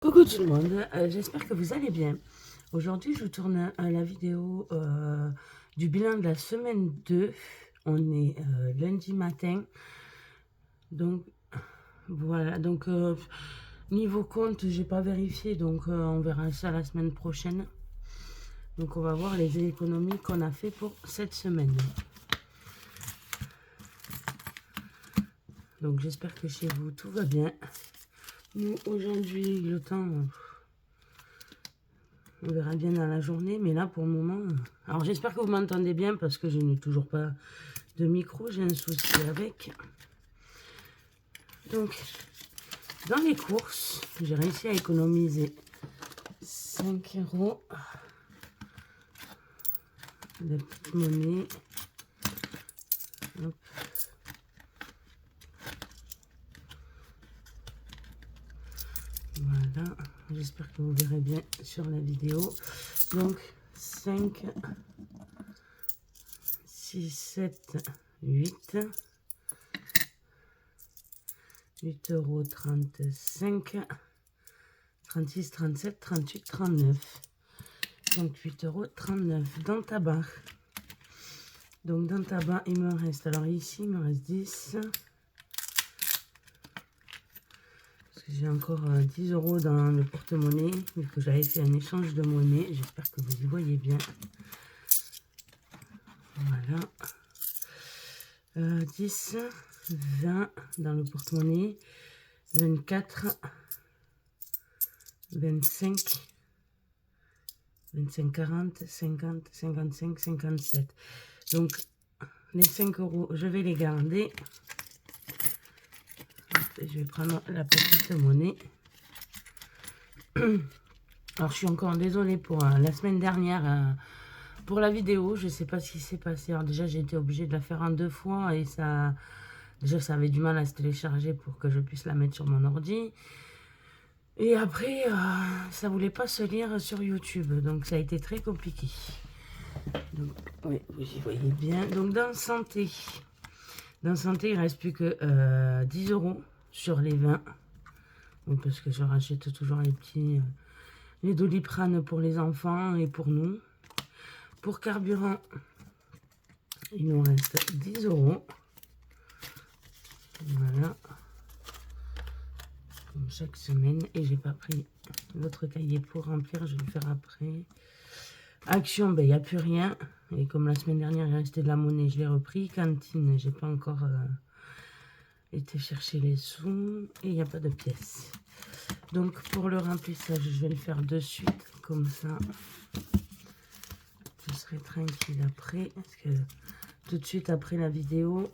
Coucou tout le monde, j'espère que vous allez bien. Aujourd'hui, je vous tourne la vidéo du bilan de la semaine 2. On est lundi matin. Donc, voilà. Donc, niveau compte, j'ai pas vérifié. Donc, on verra ça la semaine prochaine. Donc, on va voir les économies qu'on a fait pour cette semaine. Donc, j'espère que chez vous, tout va bien. Nous, aujourd'hui, le temps... On verra bien dans la journée, mais là pour le moment... Alors j'espère que vous m'entendez bien parce que je n'ai toujours pas de micro, j'ai un souci avec. Donc, dans les courses, j'ai réussi à économiser 5 euros de petite monnaie. Hop. Voilà, j'espère que vous verrez bien sur la vidéo. Donc, 5, 6, 7, 8... 8,35 €, 36, 37, 38, 39. Donc 8,39 € dans le tabac. Donc dans le tabac, il me reste, alors ici, il me reste 10. Parce que j'ai encore 10 € dans le porte-monnaie, vu que j'avais fait un échange de monnaie. J'espère que vous y voyez bien. Voilà. 10, 20 dans le porte-monnaie, 24, 25, 25, 40, 50, 55, 57. Donc, les 5 €, je vais les garder. Je vais prendre la petite monnaie. Alors, je suis encore désolée pour la semaine dernière, pour la vidéo. Je ne sais pas ce qui s'est passé. Alors, déjà, j'ai été obligée de la faire en 2 fois. Et ça, déjà, ça avait du mal à se télécharger pour que je puisse la mettre sur mon ordi. Et après, ça ne voulait pas se lire sur YouTube. Donc, ça a été très compliqué. Donc, oui, vous y voyez bien. Donc, dans santé, il ne reste plus que 10 € sur les 20. Oui, parce que je rachète toujours les petits, les Doliprane pour les enfants et pour nous. Pour carburant, il nous reste 10 €. Voilà. Comme chaque semaine. Et j'ai pas pris l'autre cahier pour remplir. Je vais le faire après. Action, ben, il n'y a plus rien. Et comme la semaine dernière, il restait de la monnaie, je l'ai repris. Cantine, j'ai pas encore été chercher les sous. Et il n'y a pas de pièces. Donc, pour le remplissage, je vais le faire de suite. Comme ça, je serai tranquille après. Parce que tout de suite après la vidéo,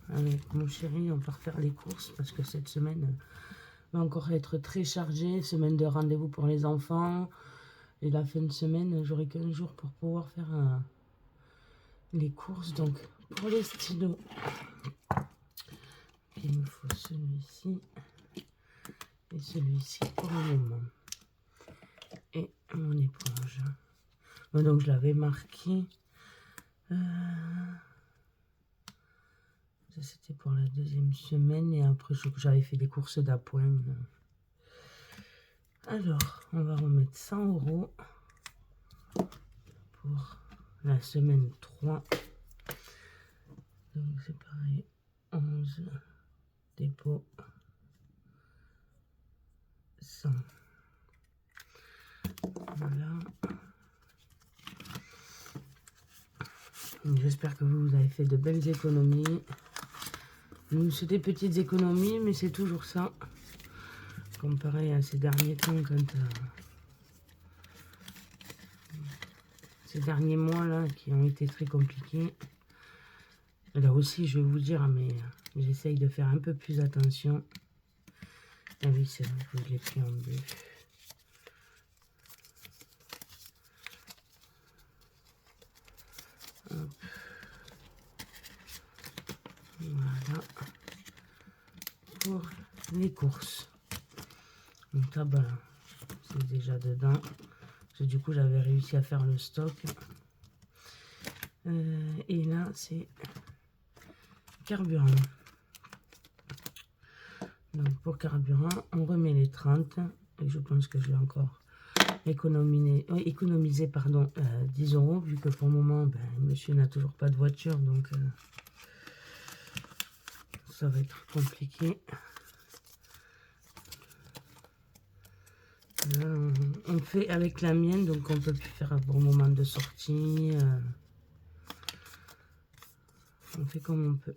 avec mon chéri, on va refaire les courses. Parce que cette semaine va encore être très chargée. Semaine de rendez-vous pour les enfants. Et la fin de semaine, j'aurai qu'un jour pour pouvoir faire les courses. Donc, pour les stylos, il me faut celui-ci et celui-ci pour le moment. Et mon éponge. Bon, donc, je l'avais marqué. Ça, c'était pour la deuxième semaine. Et après, j'avais fait des courses d'appoint. Alors, on va remettre 100 € pour la semaine 3. Donc, c'est pareil. 11 dépôt 100. Voilà. J'espère que vous avez fait de belles économies. C'est des petites économies, mais c'est toujours ça. Comparé à ces derniers temps, ces derniers mois là qui ont été très compliqués. Là aussi, je vais vous dire, mais j'essaye de faire un peu plus attention. Ah oui, c'est vrai que je l'ai pris en bleu. Hop. Voilà. Pour les courses. Donc tabac, c'est déjà dedans. Parce que du coup, j'avais réussi à faire le stock. Et là, c'est carburant. Donc pour carburant, on remet les 30. Et je pense que je vais encore économiser pardon, 10 €, vu que pour le moment, ben, monsieur n'a toujours pas de voiture, donc ça va être compliqué. On fait avec la mienne, donc on peut plus faire un bon moment de sortie. On fait comme on peut.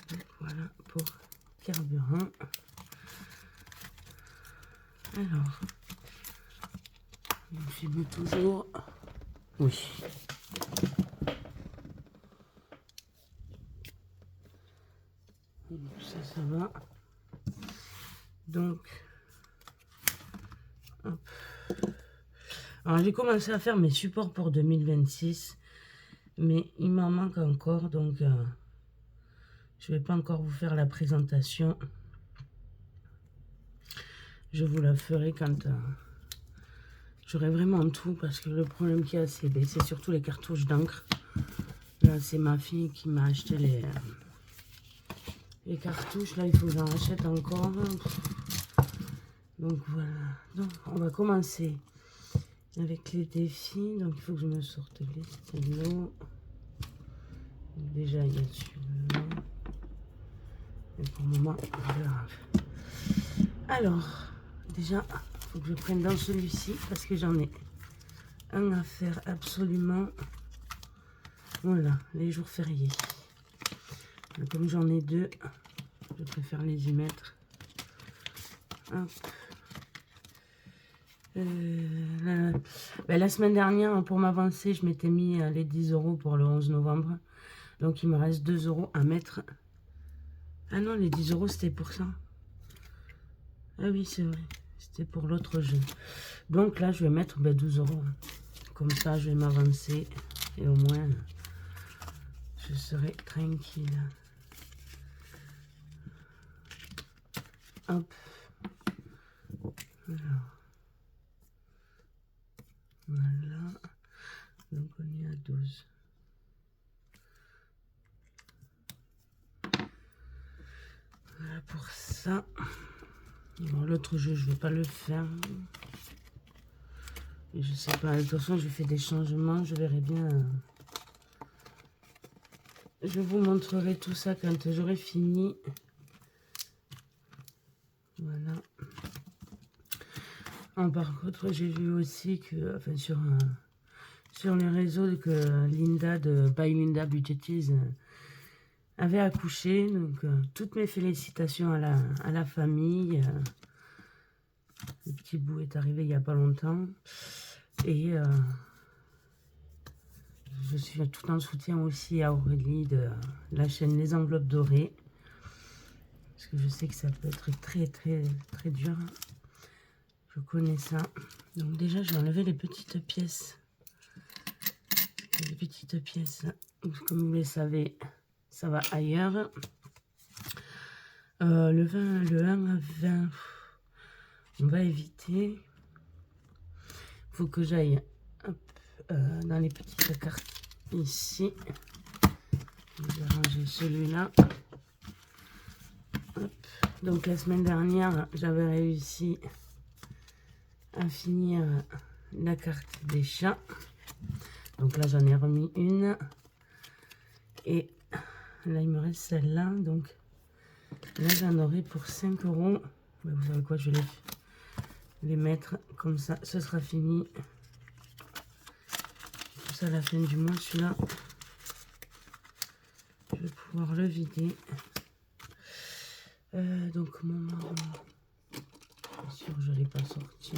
Donc, voilà pour carburant. Alors, on filme toujours. Oui. Donc ça va. Donc, hop. Alors j'ai commencé à faire mes supports pour 2026, mais il m'en manque encore, donc je vais pas encore vous faire la présentation. Je vous la ferai quand j'aurai vraiment tout, parce que le problème qu'il y a, c'est surtout les cartouches d'encre. Là, c'est ma fille qui m'a acheté les cartouches. Là, il faut que j'en achète encore. Donc voilà. Donc, on va commencer avec les défis. Donc il faut que je me sorte les stylos. Déjà, il y a celui-là. Et pour le moment, je verrai. Alors, déjà, il faut que je prenne dans celui-ci parce que j'en ai un à faire absolument. Voilà, les jours fériés. Comme j'en ai deux, je préfère les y mettre. Hop. La semaine dernière, pour m'avancer, je m'étais mis les 10 € pour le 11 novembre. Donc, il me reste 2 € à mettre. Ah non, les 10 € c'était pour ça. Ah oui, c'est vrai. C'était pour l'autre jeu. Donc là, je vais mettre 12 €. Comme ça, je vais m'avancer. Et au moins, je serai tranquille. Hop. Alors. Voilà. Donc on est à 12. Voilà pour ça. Bon, l'autre jeu, je vais pas le faire. Et je sais pas. De toute façon, je fais des changements. Je verrai bien. Je vous montrerai tout ça quand j'aurai fini. Voilà. Ah, par contre, j'ai vu aussi que, enfin, sur les réseaux, que Linda de By Linda Budgetiz avait accouché. Donc, toutes mes félicitations à la famille. Le petit bout est arrivé il n'y a pas longtemps. Et je suis tout en soutien aussi à Aurélie de la chaîne Les Enveloppes Dorées. Parce que je sais que ça peut être très, très, très dur. Je connais ça. Donc déjà, je vais enlever les petites pièces. Les petites pièces, comme vous le savez, ça va ailleurs. Le 1 à 20, on va éviter. Il faut que j'aille dans les petites cartes ici. Je vais ranger celui-là. Donc la semaine dernière, j'avais réussi à finir la carte des chats. Donc là, j'en ai remis une. Et là, il me reste celle-là. Donc là, j'en aurai pour 5 €. Mais vous savez quoi, je vais les mettre comme ça. Ce sera fini. Tout ça à la fin du mois, celui-là. Je vais pouvoir le vider. Donc mon marron, bien sûr, je ne l'ai pas sorti.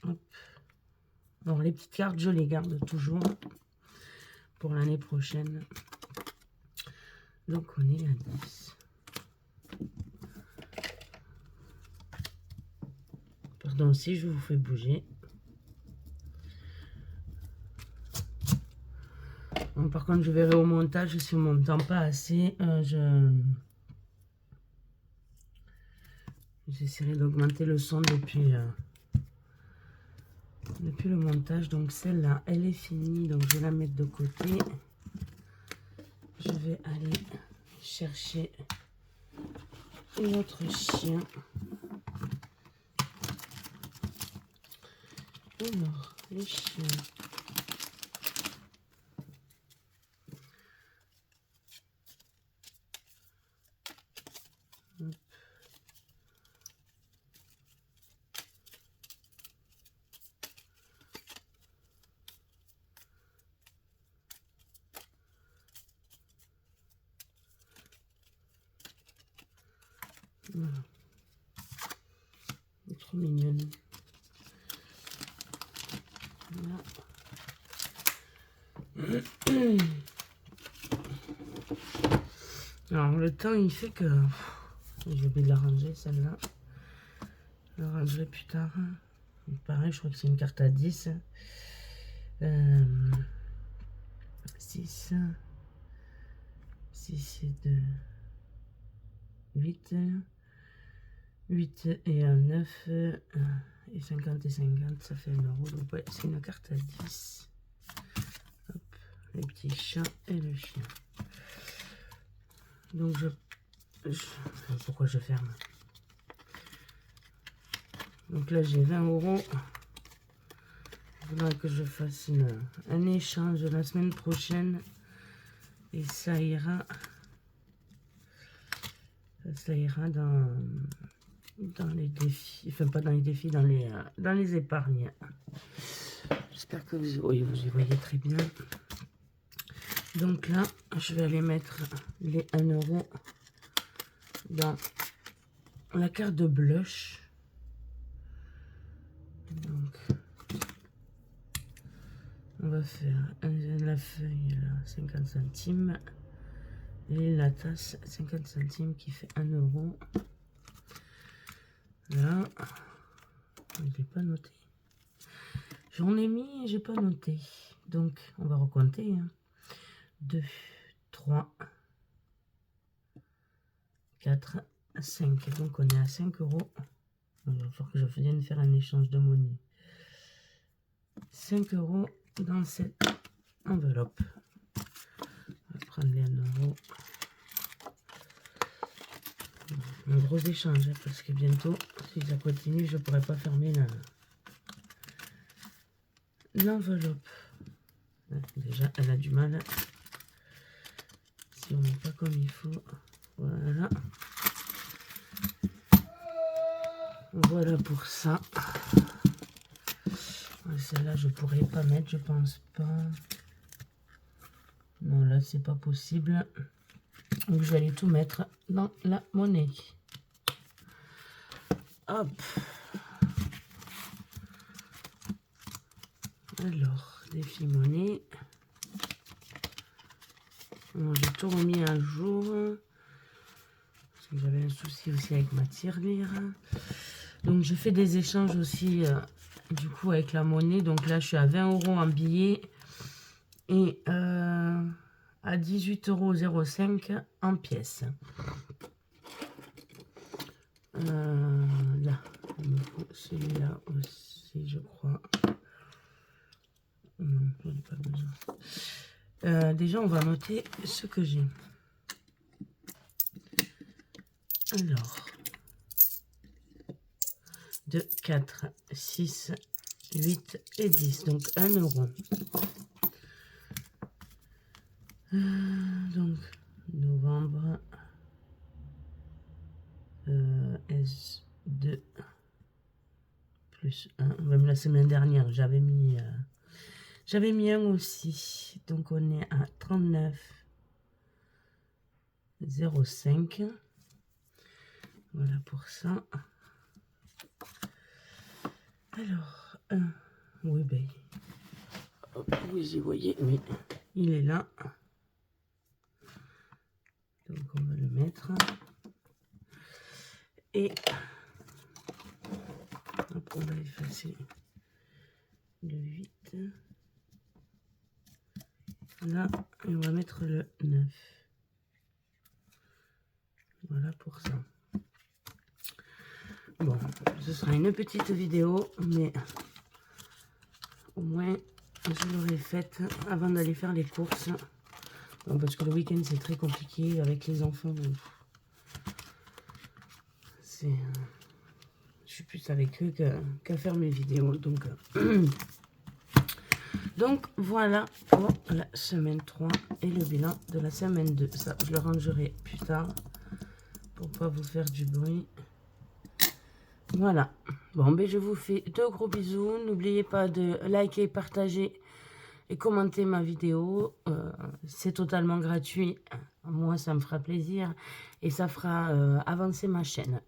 Hop. Alors les petites cartes, je les garde toujours pour l'année prochaine. Donc on est à 10. Pardon si je vous fais bouger. Bon, par contre, je verrai au montage si on ne m'entend pas assez. J'essaierai d'augmenter le son depuis le montage. Donc celle-là, elle est finie. Donc je vais la mettre de côté. Je vais aller chercher Et notre chien. Alors, les chiens. Hop. Voilà. Elle est trop mignonne. Voilà. Alors le temps il fait que j'ai oublié de la ranger celle-là. Je la rangerai plus tard. Pareil, je crois que c'est une carte à 10. 6 et 2 8 8 et 1 9 et 50 et 50, ça fait 1 euro. Donc ouais, c'est une carte à 10. Hop, les petits chats et le chien. Donc pourquoi je ferme? Donc là j'ai 20 euros. Il faudra que je fasse un échange la semaine prochaine. Et ça ira dans les défis. Enfin pas dans les défis, dans les épargnes. J'espère que vous y voyez très bien. Donc là, je vais aller mettre les 1 euro dans la carte de blush. Donc, on va faire la feuille là, 50 centimes. Et la tasse 50 centimes qui fait 1 euro. Là, je n'ai pas noté. J'en ai mis, j'ai pas noté. Donc, on va recompter. Hein. 2, 3, 4, 5. Donc, on est à 5 euros. Il va falloir que je vienne faire un échange de monnaie. 5 euros dans cette enveloppe. On va prendre les 1 euro. Un gros échange, hein, parce que bientôt, si ça continue, je ne pourrai pas fermer l'enveloppe. Déjà, elle a du mal. Si on ne met pas comme il faut. Voilà. Voilà pour ça. Celle-là, je pourrais pas mettre, je pense pas. Non, là, c'est pas possible. Donc, je vais aller tout mettre dans la monnaie. Hop. Alors, défi monnaie. J'ai tout remis à jour. Parce que j'avais un souci aussi avec ma tirelire. Donc, je fais des échanges aussi, du coup, avec la monnaie. Donc là, je suis à 20 euros en billets. Et à 18,05 € en pièces. Là, il me faut celui-là aussi, je crois. Non, j'en ai pas besoin. Déjà, on va noter ce que j'ai. Alors, 2, 4, 6, 8 et 10. Donc, 1 euro. Donc, novembre. S2 plus 1. Même la semaine dernière, j'avais mis 1 aussi. Donc, on est à 39,05. Voilà pour ça. Alors, oui, ben, vous y voyez, oui, il est là. Donc, on va le mettre. Et hop, on va effacer le 8. Là, et on va mettre le 9. Voilà pour ça. Bon, ce sera une petite vidéo, mais au moins je l'aurai faite avant d'aller faire les courses. Bon, parce que le week-end c'est très compliqué avec les enfants. Donc je suis plus avec eux qu'à faire mes vidéos. Donc voilà pour la semaine 3 et le bilan de la semaine 2. Ça, je le rangerai plus tard pour pas vous faire du bruit. Voilà. Bon, ben je vous fais de gros bisous. N'oubliez pas de liker, partager et commenter ma vidéo. C'est totalement gratuit. Moi, ça me fera plaisir et ça fera avancer ma chaîne.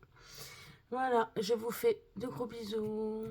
Voilà, je vous fais de gros bisous.